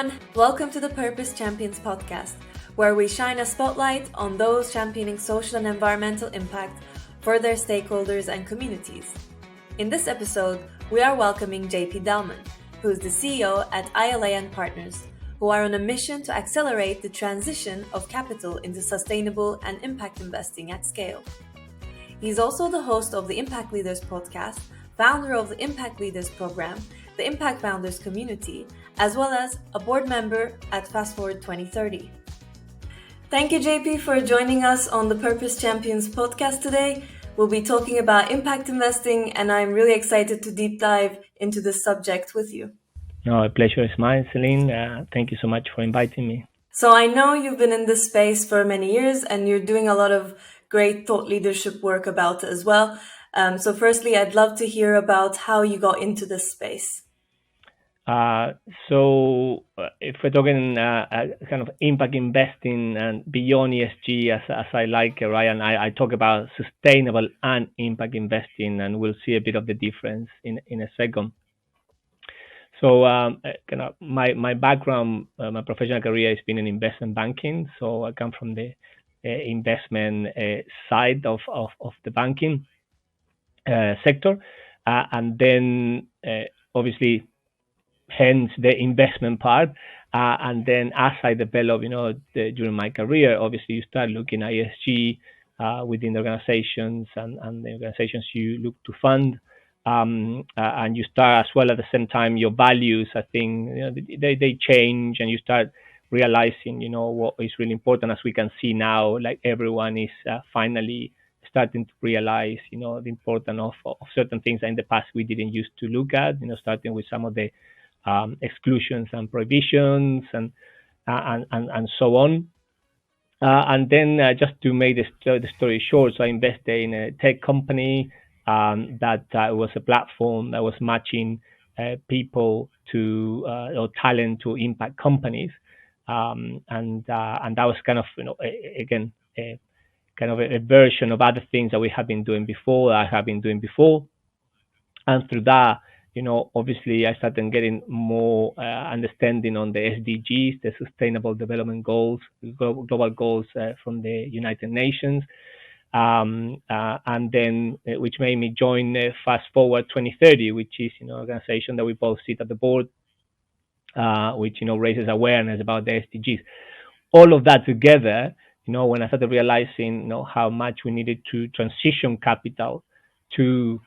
everyone. Welcome to the Purpose Champions podcast, where we shine a spotlight on those championing social and environmental impact for their stakeholders and communities. In this episode, we are welcoming JP Dallmon, who is the CEO at ILA Partners, who are on a mission to accelerate the transition of capital into sustainable and impact investing at scale. He's also the host of the Impact Leaders podcast, founder of the Impact Leaders program, the Impact Founders community, as well as a board member at Fast Forward 2030. Thank you, JP, for joining us on the Purpose Champions podcast today. We'll be talking about impact investing, and I'm really excited to deep dive into this subject with you. No, a pleasure is mine, Selin. Thank you so much for inviting me. So I know you've been in this space for many years, and you're doing a lot of great thought leadership work about it as well. So firstly, I'd love to hear about how you got into this space. So if we're talking kind of impact investing and beyond ESG, as I like, Ryan, I talk about sustainable and impact investing, and we'll see a bit of the difference in a second. So kind of my background, my professional career has been in investment banking. So I come from the investment side of the banking sector, and then obviously hence the investment part. And then as I develop, during my career, obviously you start looking at ESG within the organizations and the organizations you look to fund. And you start as well at the same time, your values, I think, they change, and you start realizing, what is really important, as we can see now, like everyone is finally starting to realize, the importance of certain things that in the past we didn't used to look at, starting with some of the exclusions and prohibitions and so on. And then just to make the story short, so I invested in a tech company that was a platform that was matching people to or talent to impact companies, and that was kind of kind of a version of other things that we have been doing before. And through that, obviously I started getting more understanding on the SDGs, the Sustainable Development Goals, global goals from the United Nations, and then which made me join Fast Forward 2030, which is an organization that we both sit at the board, which raises awareness about the SDGs. All of that together, when I started realizing how much we needed to transition capital to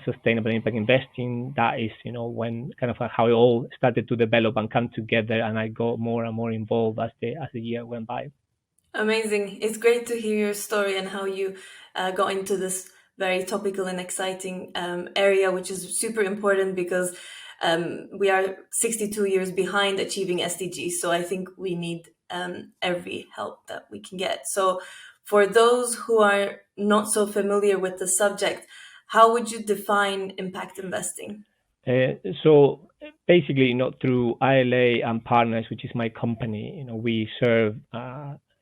sustainable impact investing, that is when kind of how it all started to develop and come together, and I got more and more involved as the year went by. Amazing. It's great to hear your story and how you got into this very topical and exciting area, which is super important because we are 62 years behind achieving SDGs. So I think we need every help that we can get. So for those who are not so familiar with the subject, how would you define impact investing? So basically, through ILA Partners, which is my company, we serve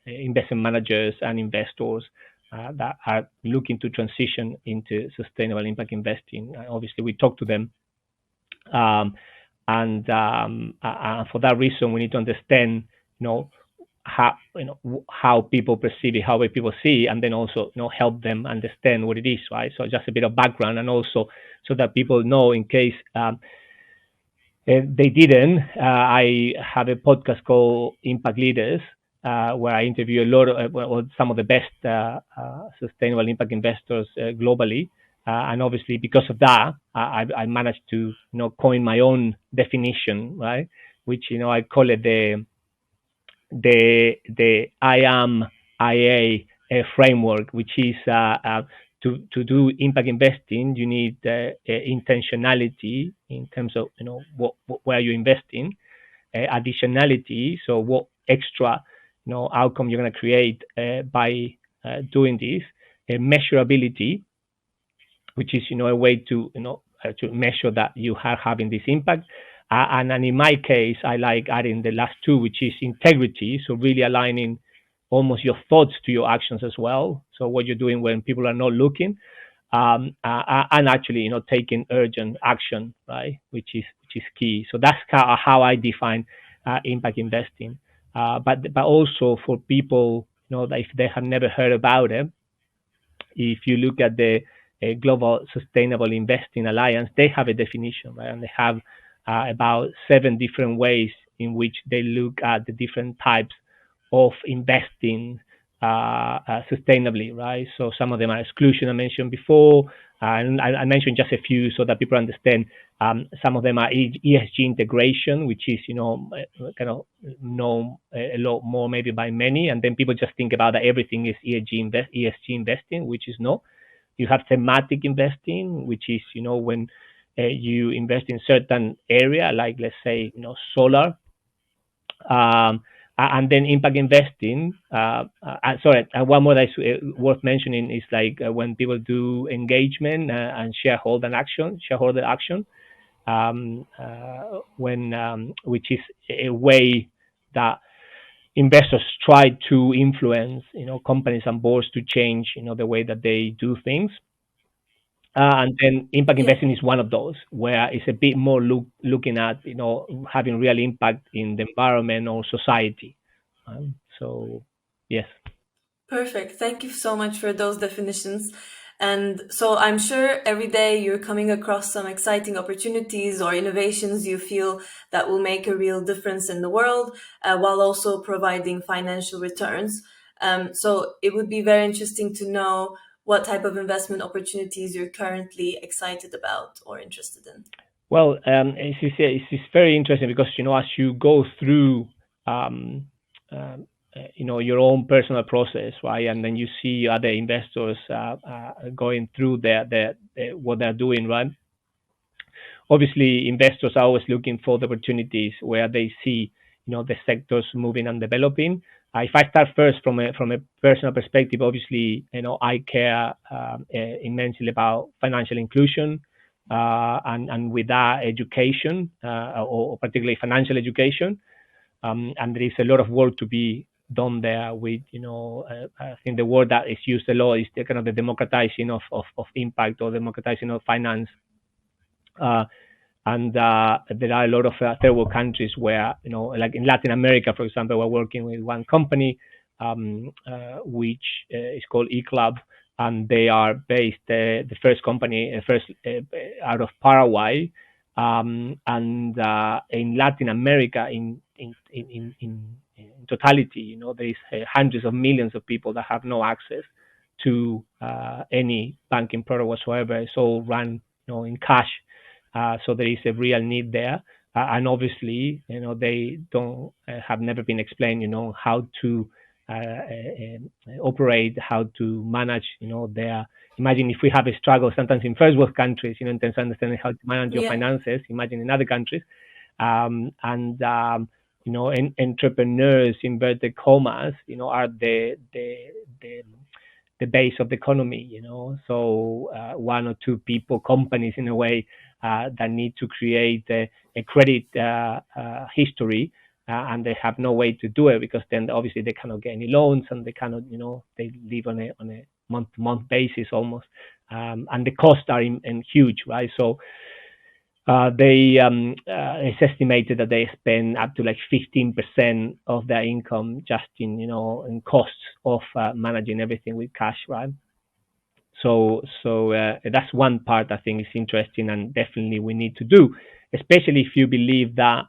investment managers and investors that are looking to transition into sustainable impact investing. Obviously, we talk to them, and for that reason, we need to understand, how people perceive it, how people see, and then also help them understand what it is, right? So just a bit of background, and also so that people know in case they didn't. I have a podcast called Impact Leaders, where I interview a lot of some of the best sustainable impact investors globally, and obviously because of that, I managed to coin my own definition, right? Which I call it the IA framework, which is to do impact investing, you need intentionality in terms of where you're investing, additionality, so what extra outcome you're going to create by doing this, measurability, which is a way to to measure that you are having this impact. And in my case, I like adding the last two, which is integrity. So really aligning almost your thoughts to your actions as well. So what you're doing when people are not looking, and actually, taking urgent action, right? Which is key. So that's how I define impact investing. But also for people, that if they have never heard about it, if you look at the Global Sustainable Investing Alliance, they have a definition, right? And they have about 7 different ways in which they look at the different types of investing sustainably, right? So some of them are exclusion I mentioned before, and I mentioned just a few so that people understand. Some of them are ESG integration, which is kind of known a lot more maybe by many, and then people just think about that everything is ESG investing, which is not. You have thematic investing, which is when you invest in certain area, like let's say solar, and then impact investing. Sorry, one more that's worth mentioning is like when people do engagement and shareholder action, which is a way that investors try to influence, companies and boards to change, the way that they do things. And then impact Yeah. investing is one of those where it's a bit more looking at, having real impact in the environment or society. So, yes. Perfect. Thank you so much for those definitions. And so I'm sure every day you're coming across some exciting opportunities or innovations you feel that will make a real difference in the world, while also providing financial returns. So it would be very interesting to know what type of investment opportunities you're currently excited about or interested in. Well, it's very interesting because as you go through, your own personal process, right, and then you see other investors going through their what they're doing, right. Obviously, investors are always looking for the opportunities where they see, the sectors moving and developing. If I start first from a personal perspective, obviously, I care immensely about financial inclusion, and with that, education, or particularly financial education. And there is a lot of work to be done there with, I think the word that is used a lot is the kind of the democratizing of impact or democratizing of finance. And there are a lot of third world countries where, like in Latin America, for example, we're working with one company, which is called eClub, and they are based, the first company, out of Paraguay, and in Latin America, in totality, there is hundreds of millions of people that have no access to any banking product whatsoever. It's all run, in cash. So there is a real need there, and obviously, they don't have never been explained, how to operate, how to manage, their. Imagine if we have a struggle sometimes in first world countries, in terms of understanding how to manage your Yeah. finances. Imagine in other countries, and entrepreneurs, inverted commas, are the base of the economy, So one or two people, companies in a way, that need to create a credit history, and they have no way to do it because then obviously they cannot get any loans and they cannot, they live on a month-to-month basis almost, and the costs are huge, right? So it's estimated that they spend up to like 15% of their income just in costs of managing everything with cash, right? So that's one part I think is interesting and definitely we need to do, especially if you believe that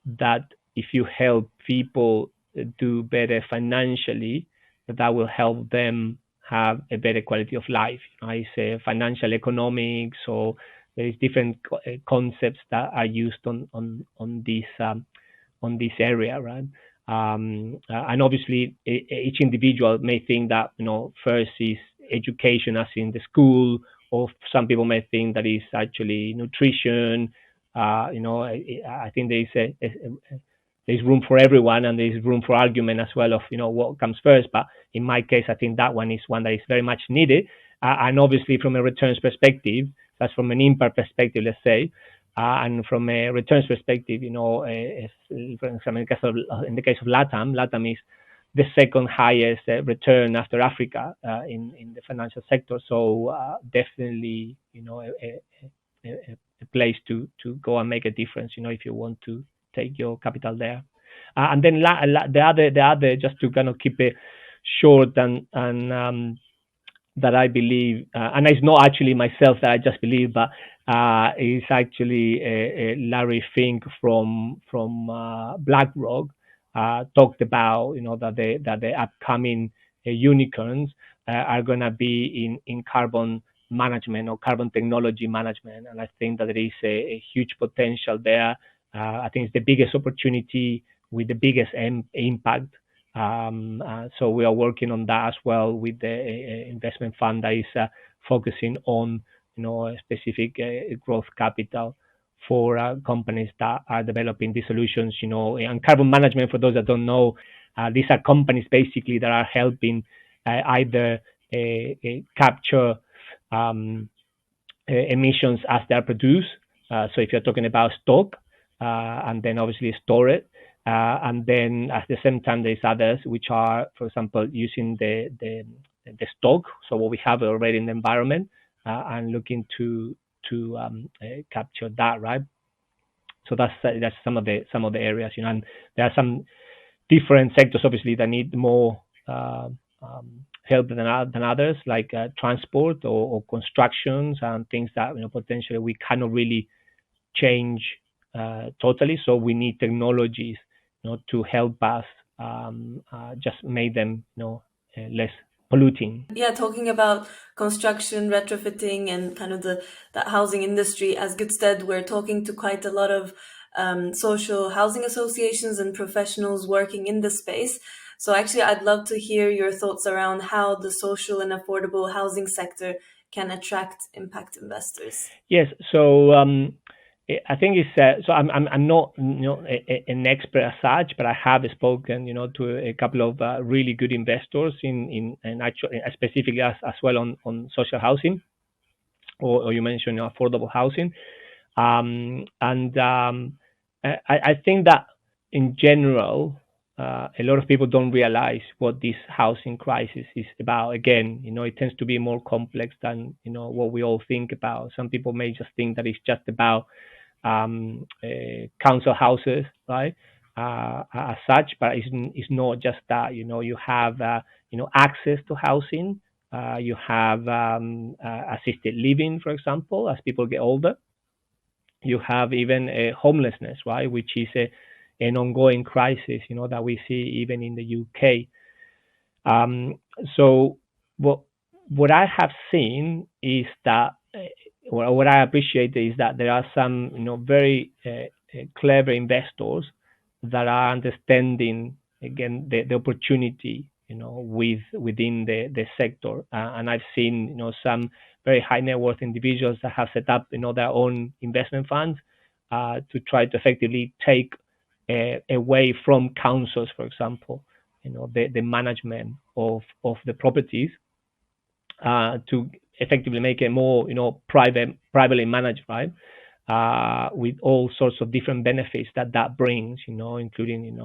that if you help people do better financially, that will help them have a better quality of life. I say financial economics, or there is different concepts that are used on this area, right? And obviously, each individual may think that first is education, as in the school, or some people may think that is actually nutrition. I think there's room for everyone, and there's room for argument as well of what comes first. But in my case, I think that one is one that is very much needed, and obviously from a returns perspective, that's from an impact perspective, let's say. And from a returns perspective, for example, in the case of LATAM is the second highest return after Africa in the financial sector. So definitely, a place to go and make a difference. If you want to take your capital there. And then the other, just to kind of keep it short and that I believe, and it's not actually myself that I just believe, but it's actually Larry Fink from BlackRock talked about, that the upcoming unicorns are going to be in carbon management or carbon technology management, and I think that there is a huge potential there. I think it's the biggest opportunity with the biggest impact. So we are working on that as well with the investment fund that is focusing on, a specific growth capital for companies that are developing these solutions. And carbon management, for those that don't know, these are companies basically that are helping either capture emissions as they are produced. So if you're talking about stock, and then obviously store it, and then at the same time there's others which are, for example, using the stock, so what we have already in the environment, and looking to capture that, right? So that's some of the areas, and there are some different sectors obviously that need more help than others, like transport or constructions and things that potentially we cannot really change totally. So we need technologies, to help us just make them, less polluting. Yeah, talking about construction, retrofitting, and kind of that housing industry, as Goodsted, we're talking to quite a lot of social housing associations and professionals working in the space. So actually, I'd love to hear your thoughts around how the social and affordable housing sector can attract impact investors. Yes. So I think it's so I'm not an expert as such, but I have spoken to a couple of really good investors in actually specifically as well on social housing, or you mentioned affordable housing, and I think that in general a lot of people don't realize what this housing crisis is about. Again, it tends to be more complex than what we all think about. Some people may just think that it's just about council houses, right? As such, but it's not just that. You have access to housing. You have assisted living, for example, as people get older. You have even homelessness, right, which is an ongoing crisis, that we see even in the UK. So what I have seen is that, what I appreciate is that there are some, very clever investors that are understanding again the opportunity, within the sector, and I've seen, some very high net worth individuals that have set up, their own investment funds to try to effectively take away from councils, for example, the management of the properties, to effectively make it more, privately managed, right? With all sorts of different benefits that brings, including,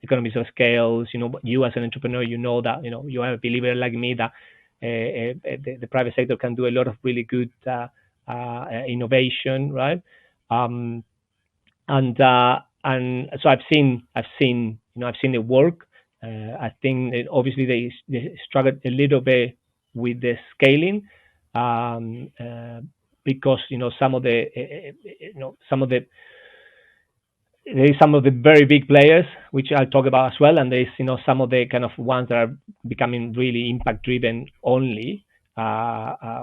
economies of scales. You as an entrepreneur, that, you are a believer like me that the private sector can do a lot of really good innovation, right? And so I've seen it work. I think obviously they struggled a little bit with the scaling, because some of the there is some of the very big players, which I'll talk about as well, and there's some of the kind of ones that are becoming really impact driven only,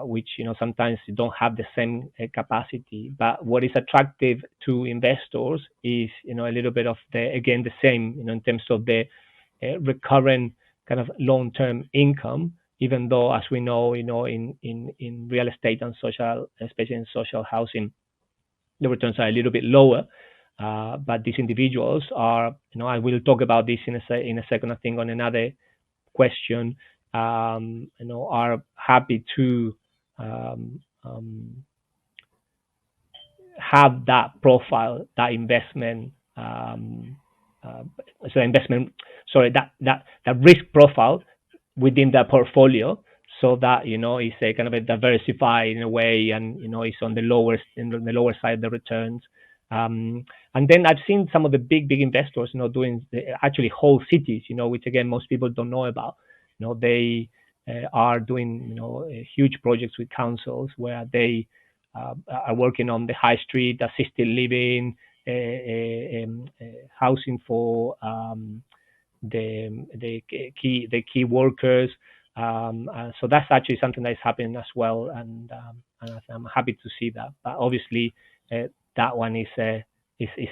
which sometimes don't have the same capacity. But what is attractive to investors is a little bit of the same, in terms of the recurrent kind of long term income. Even though, as we know, in real estate and social, especially in social housing, the returns are a little bit lower. But these individuals are, I will talk about this in a second, I think, on another question, are happy to have that profile, that investment, that risk profile within their portfolio. so that it's a kind of a diversified in a way, and it's on the lower side of the returns. And then I've seen some of the big investors, doing actually whole cities, which again most people don't know about. They are doing huge projects with councils where they are working on the high street, assisted living, housing for the key workers. So that's actually something that is happening as well, and I'm happy to see that. But obviously, that one is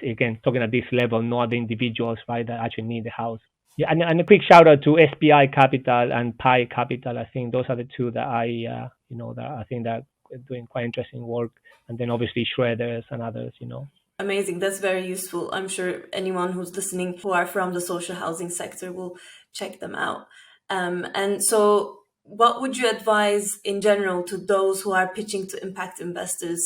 again talking at this level, not the individuals, right, that actually need the house. Yeah, and a quick shout out to SPI Capital and Pi Capital. I think those are the two that that I think that are doing quite interesting work, and then obviously Shredders and others. Amazing. That's very useful. I'm sure anyone who's listening who are from the social housing sector will check them out. And so, what would you advise in general to those who are pitching to impact investors?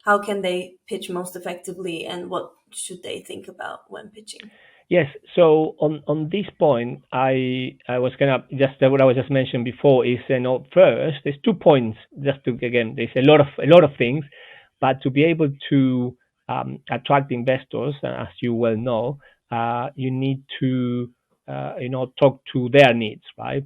How can they pitch most effectively, and what should they think about when pitching? Yes. So on this point, I was gonna just what I was just mentioned before is first there's 2 points just to again there's a lot of things, but to be able to attract investors, as you well know, you need to talk to their needs, right,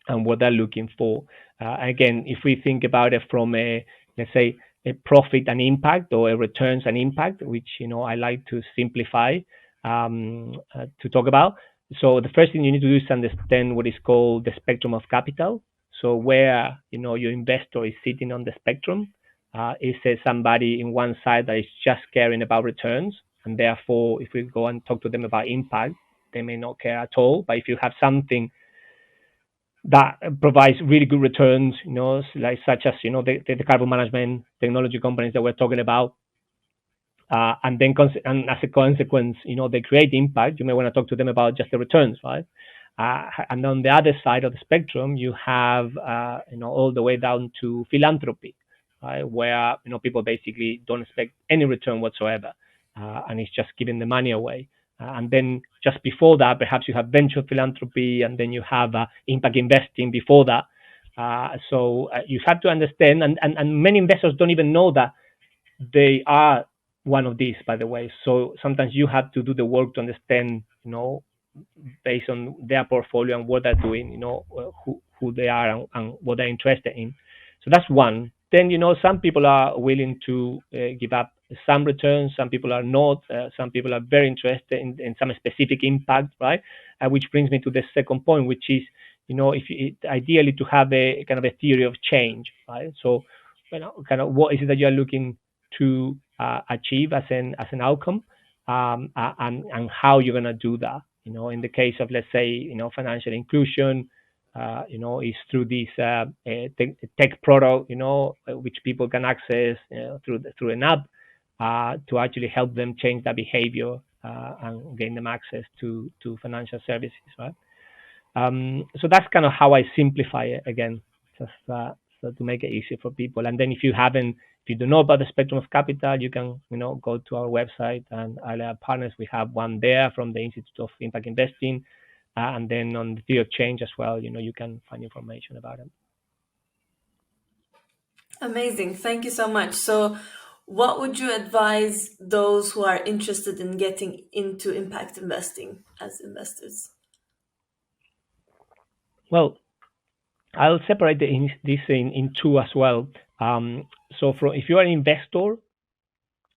and what they're looking for. Again, if we think about it from let's say a profit and impact, or a returns and impact, which I like to simplify to talk about. So the first thing you need to do is understand what is called the spectrum of capital. So where your investor is sitting on the spectrum. Is there somebody in one side that is just caring about returns, and therefore, if we go and talk to them about impact, they may not care at all. But if you have something that provides really good returns, like such as the carbon management technology companies that we're talking about, and then and as a consequence, they create impact. You may want to talk to them about just the returns, right? And on the other side of the spectrum, you have all the way down to philanthropy, right, where people basically don't expect any return whatsoever, and it's just giving the money away. And then just before that, perhaps you have venture philanthropy, and then you have impact investing before that. So you have to understand, and many investors don't even know that they are one of these, by the way. So sometimes you have to do the work to understand, based on their portfolio and what they're doing, who they are, and what they're interested in. So that's one. Then, some people are willing to give up some returns. Some people are not. Some people are very interested in some specific impact, right? Which brings me to the second point, which is, ideally to have a kind of a theory of change, right? So, kind of what is it that you're looking to achieve as an outcome, and how you're going to do that. In the case of, let's say, financial inclusion, is through this tech product, which people can access through an app, to actually help them change their behavior, and gain them access to financial services, right? So that's kind of how I simplify it again, just so to make it easier for people. And then if you don't know about the spectrum of capital, you can go to our website, and ILA Partners, we have one there from the Institute of Impact Investing, and then on the theory of change as well. You can find information about it. Amazing. Thank you so much. So, what would you advise those who are interested in getting into impact investing as investors? Well, I'll separate this in two as well. So if you are an investor,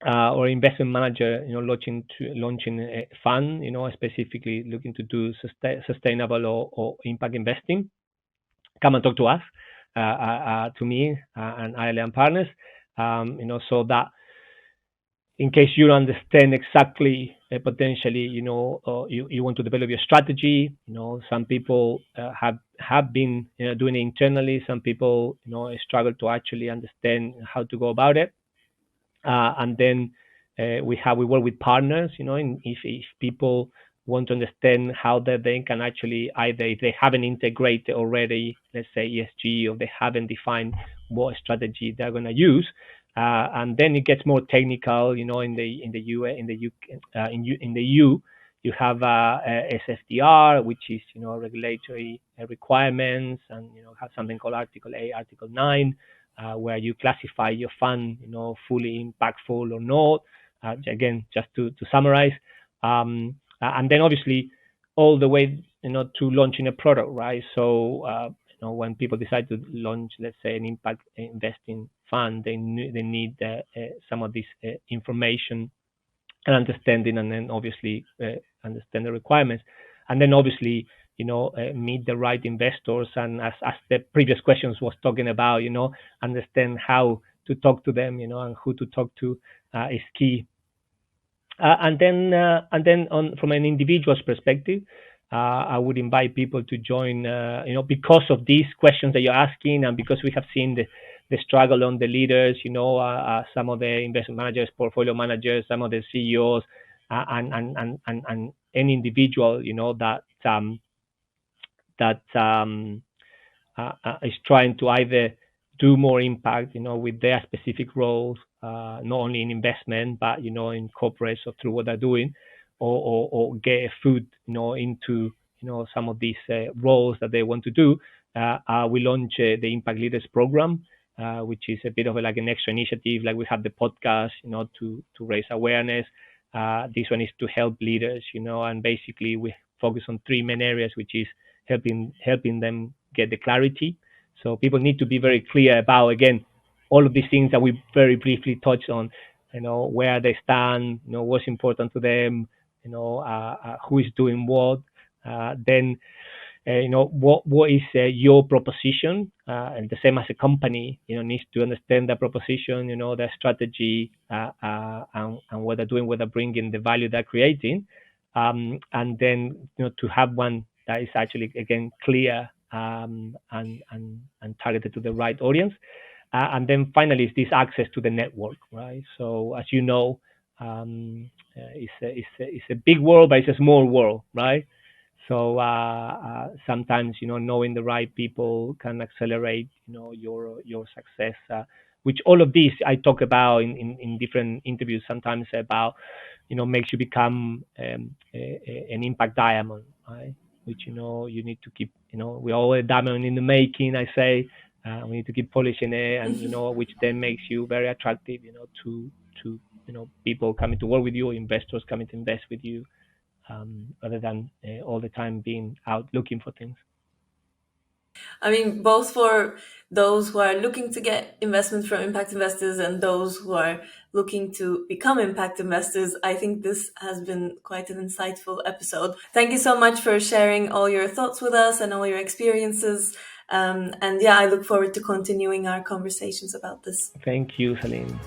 or investment manager, launching a fund, specifically looking to do sustainable or impact investing, come and talk to us, to me, and ILA Partners, so that in case you don't understand exactly, potentially, you want to develop your strategy. Some people have been doing it internally. Some people, struggle to actually understand how to go about it. And then we work with partners, if people want to understand how that they can actually, either if they haven't integrated already, let's say ESG, or they haven't defined what strategy they're going to use, and then it gets more technical, in the EU, You have SFDR, which is regulatory requirements, and have something called Article 8, Article 9, where you classify your fund, fully impactful or not. Again, just to summarize, and then obviously all the way to launching a product, right? So when people decide to launch, let's say, an impact investing fund, they need some of this information and understanding, and then obviously understand the requirements, and then obviously meet the right investors, and as the previous questions was talking about, understand how to talk to them, and who to talk to is key. And then from an individual's perspective, I would invite people to join, because of these questions that you're asking, and because we have seen the struggle on the leaders, some of the investment managers, portfolio managers, some of the CEOs, and any individual, that is trying to either do more impact, with their specific roles, not only in investment, but, in corporates or through what they're doing, or get a foot, into, some of these roles that they want to do. We launch the Impact Leaders Program, which is a bit of like an extra initiative. Like we have the podcast, to raise awareness. This one is to help leaders, and basically we focus on three main areas, which is helping them get the clarity. So people need to be very clear about, again, all of these things that we very briefly touched on, where they stand, what's important to them, who is doing what, then, what is your proposition, and the same as a company, needs to understand the proposition, their strategy, and what they're doing, what they're bringing, the value they're creating, and then, to have one that is actually, again, clear, and targeted to the right audience. And then finally, is this access to the network, right? So as you know, it's a big world, but it's a small world, right? So sometimes, knowing the right people can accelerate, your success. Which all of these I talk about in different interviews. Sometimes about, makes you become an impact diamond, right? Which you need to keep. We're all a diamond in the making, I say. We need to keep polishing it, and which then makes you very attractive, to people coming to work with you, investors coming to invest with you, rather than all the time being out looking for things. I mean, both for those who are looking to get investment from impact investors and those who are looking to become impact investors, I think this has been quite an insightful episode. Thank you so much for sharing all your thoughts with us and all your experiences. And yeah, I look forward to continuing our conversations about this. Thank you, Selin.